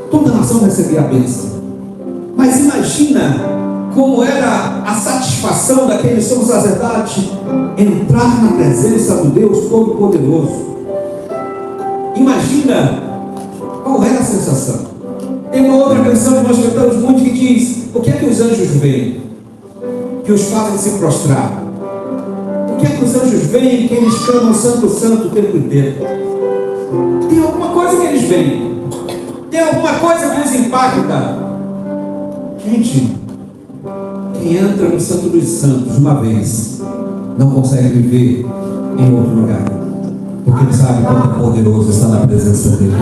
Toda a nação recebia a bênção. Mas imagina como era a satisfação daquele sumo sacerdote entrar na presença do Deus Todo-Poderoso. Imagina qual era a sensação. Tem uma outra canção que nós cantamos muito que diz: o que é que os anjos veem? Que os fazem se prostrar. O que é que os anjos veem que eles clamam Santo, Santo o tempo inteiro? Tem alguma coisa que eles veem. Tem alguma coisa que os impacta. Gente, quem entra no Santo dos Santos uma vez, não consegue viver em outro lugar. Porque ele sabe quanto é poderoso está na presença dele.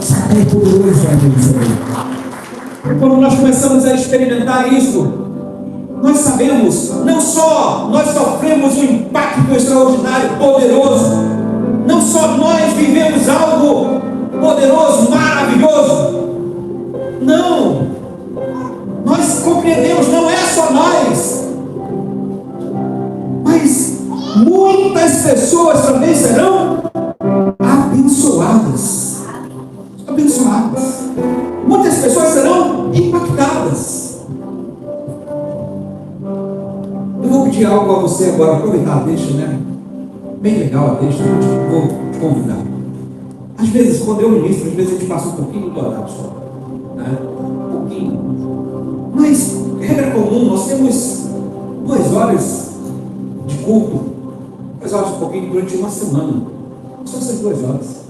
Sabe, é poderoso a presença dele. Quando nós começamos a experimentar isso, nós sabemos, não só nós sofremos um impacto extraordinário, poderoso, não só nós vivemos algo poderoso, maravilhoso, não, nós compreendemos, não é só nós, mas muitas pessoas também serão abençoadas. Abençoadas. Muitas pessoas serão impactadas. Eu vou pedir algo a você agora, aproveitar a deixa, né? Bem legal a deixa, vou te convidar. Às vezes, quando eu ministro, às vezes a gente passa um pouquinho do horário só, né? Um pouquinho. Mas, regra comum, nós temos 2 horas de culto, 2 horas de pouquinho durante uma semana. Só essas 2 horas.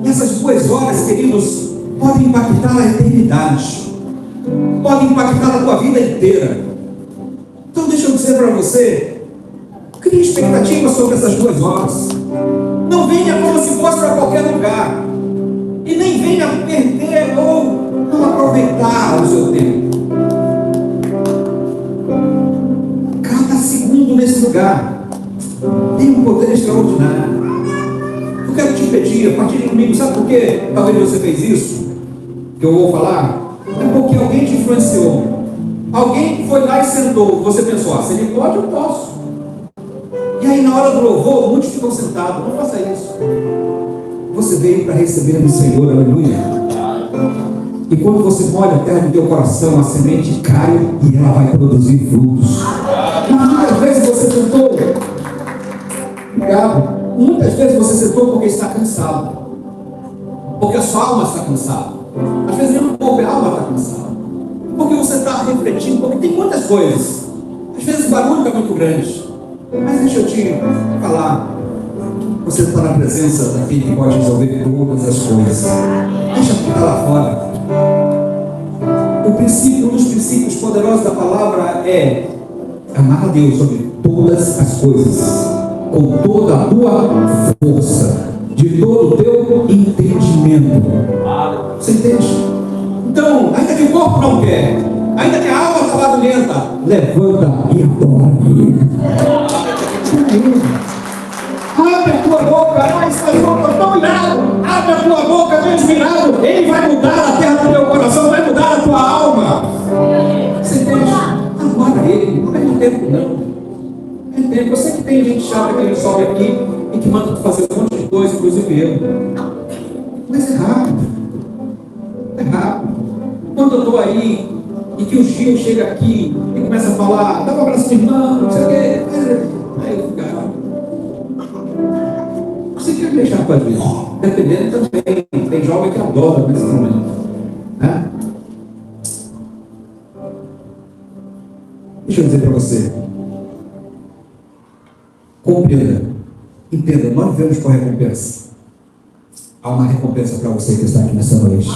E essas 2 horas, queridos, podem impactar a eternidade, podem impactar a tua vida inteira. Então deixa eu dizer para você, crie expectativa sobre essas 2 horas. Não venha como se fosse para qualquer lugar, e nem venha perder ou não aproveitar o seu tempo. Cada segundo nesse lugar tem um poder extraordinário. Eu quero te pedir, compartilhe comigo, sabe por quê? Talvez você fez isso, que eu vou falar, é porque alguém te influenciou. Alguém foi lá e sentou, você pensou, se ele pode, eu posso. E aí na hora do louvor, muitos ficam sentados. Não faça isso. Você veio para receber do Senhor, aleluia. E quando você molha a terra do teu coração, a semente cai e ela vai produzir frutos. Mas muitas vezes você sentou, obrigado. Muitas vezes você sentou porque está cansado, porque a sua alma está cansada. Às vezes nem o corpo e a alma está cansada, porque você está refletindo, porque tem muitas coisas. Às vezes o barulho está muito grande. Mas deixa eu te falar, você está na presença daquele que pode resolver todas as coisas. Deixa eu ficar lá fora. Um dos princípios poderosos da palavra é amar a Deus sobre todas as coisas, com toda a tua força, de todo o teu entendimento. Você entende? Então, ainda que o corpo não quer, ainda que a alma está barulhenta, levanta e adora. Abre a tua boca, pastor, eu estou tão irado. Abre a tua boca, mesmo irado. Ele vai mudar a terra do teu coração, vai mudar a tua alma. Você entende? Adora ele, não perde tempo não. É tempo. Eu sei que tem gente chata que sobe aqui e que manda tu fazer um monte de coisa, inclusive eu. Mas é rápido. É rápido. Quando eu estou aí e que o Gil chega aqui e começa a falar, dá um abraço, irmão, não sei o quê. Aí eu fico, você quer deixar para ver? Dependendo também. Tem jovem que adora nesse momento. Né? Deixa eu dizer para você. Compreenda. Entenda, nós vivemos com recompensa. Há uma recompensa para você que está aqui nessa noite.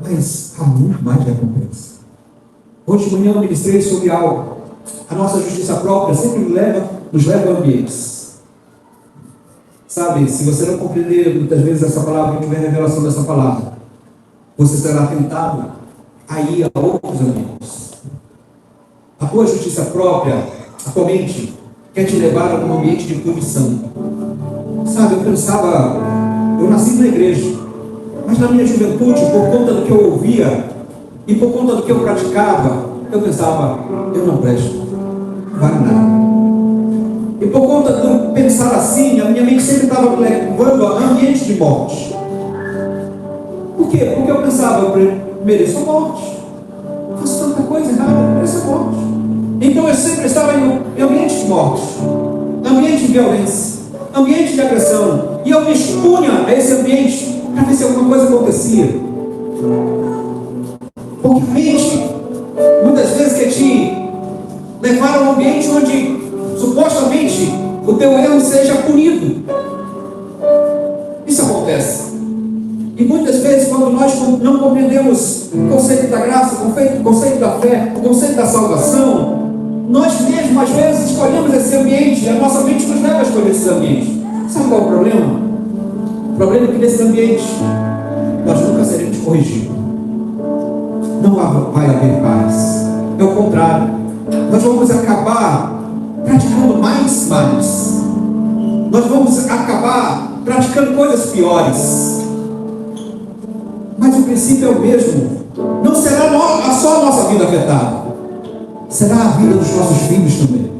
Mas há muito mais recompensa. Hoje de manhã eu ministrei sobre algo. A nossa justiça própria sempre nos leva a ambientes. Sabe, se você não compreender muitas vezes essa palavra, e tiver revelação dessa palavra, você será tentado a ir a outros ambientes. A tua justiça própria, atualmente, quer te levar a um ambiente de punição. Sabe, eu nasci na igreja, mas na minha juventude, por conta do que eu ouvia e por conta do que eu praticava, eu pensava, eu não presto, não vale nada. E por conta de pensar assim, a minha mente sempre estava me levando a ambiente de morte. Por quê? Porque eu pensava, eu mereço a morte. Faço tanta coisa errada, eu mereço a morte. Então eu sempre estava em ambiente de morte, ambiente de violência, ambiente de agressão. E eu me expunha a esse ambiente para ver se alguma coisa acontecia. Porque a mente, muitas vezes, quer te levar a um ambiente onde supostamente o teu erro seja punido. Isso acontece. E muitas vezes, quando nós não compreendemos o conceito da graça, o conceito da fé, o conceito da salvação, nós mesmos, às vezes, escolhemos esse ambiente, a nossa mente nos leva a escolher esse ambiente. Sabe qual é o problema? O problema é que nesse ambiente nós nunca seremos corrigidos. Não vai haver paz. É o contrário. Nós vamos acabar praticando mais males. Nós vamos acabar praticando coisas piores. Mas o princípio é o mesmo. Não será só a nossa vida afetada, será a vida dos nossos filhos também.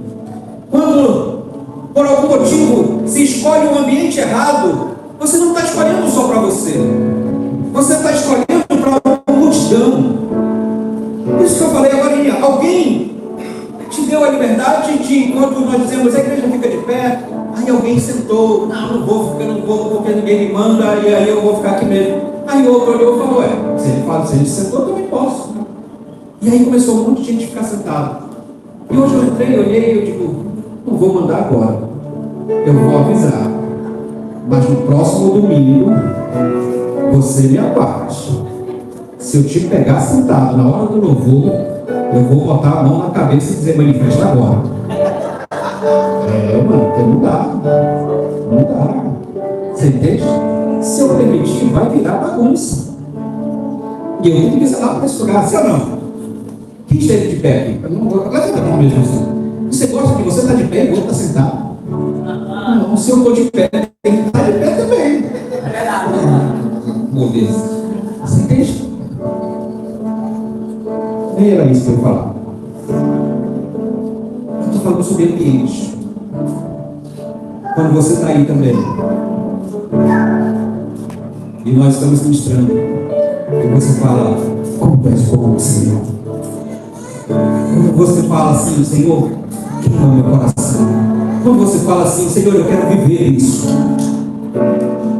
Quando, por algum motivo, se escolhe um ambiente errado, você não está escolhendo só para você. Você está escolhendo para uma multidão. Por isso que eu falei agora, alguém te deu a liberdade de, quando nós dizemos, a igreja fica de pé, aí alguém sentou, não vou, porque ninguém me manda, e aí eu vou ficar aqui mesmo. Aí o outro olhou e falou, se ele sentou, eu também posso. E aí começou um monte de gente a ficar sentado. E hoje eu entrei, olhei e eu digo, não vou mandar agora, eu vou avisar. Mas no próximo domingo, você me aguarde. Se eu te pegar sentado na hora do louvor, eu vou botar a mão na cabeça e dizer, manifesta agora. Mano, porque não dá. Não dá. Você entende? Se eu permitir, vai virar bagunça. E eu tenho que ir lá para esse lugar, sim ou não? Quem esteve de pé aqui? Levanta a mão mesmo assim. Você gosta que você está de pé e o outro está sentado? Não, se eu estou de pé, tem que estar de pé também. Beleza. Você entende? Nem era isso que eu ia falar. Eu estou falando sobre ambiente. Quando você está aí também, e nós estamos ministrando, e você fala, como és bom, Senhor. Quando você fala assim, Senhor, queima meu coração. Quando você fala assim, Senhor, eu quero viver isso.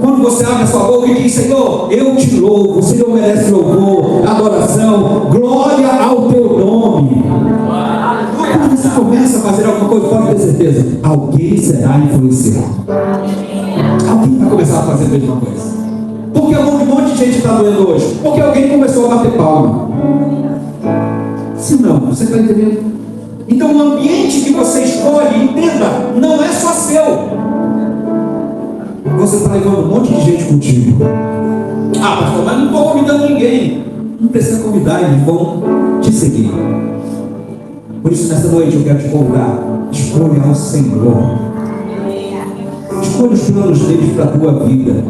Quando você abre a sua boca e diz, Senhor, eu te louvo, o Senhor merece louvor, adoração, glória ao teu nome. Quando você começa a fazer alguma coisa, pode ter certeza, alguém será influenciado. Alguém vai começar a fazer a mesma coisa. Porque um monte de gente está doendo hoje? Porque alguém começou a bater palma. Se não, você está entendendo? Então o ambiente que você escolhe, entenda, não é só seu. Você está levando um monte de gente contigo. Pastor, mas não estou convidando ninguém. Não precisa convidar, eles vão te seguir. Por isso, nessa noite eu quero te convidar. Escolha ao Senhor. Escolha os planos dele para a tua vida.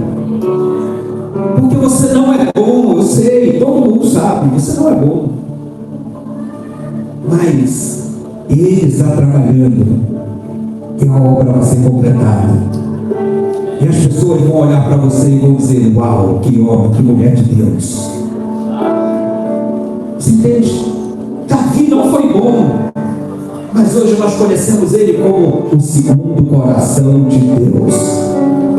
Porque você não é bom, eu sei, todo mundo sabe, você não é bom. Mas Ele está trabalhando e a obra vai ser completada. E as pessoas vão olhar para você e vão dizer: uau, que homem, que mulher de Deus. Você entende? Davi não foi bom, mas hoje nós conhecemos ele como o segundo coração de Deus.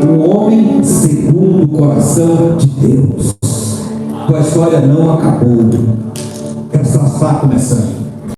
Um homem segundo o coração de Deus. Tua história não acabou. Ela só está começando.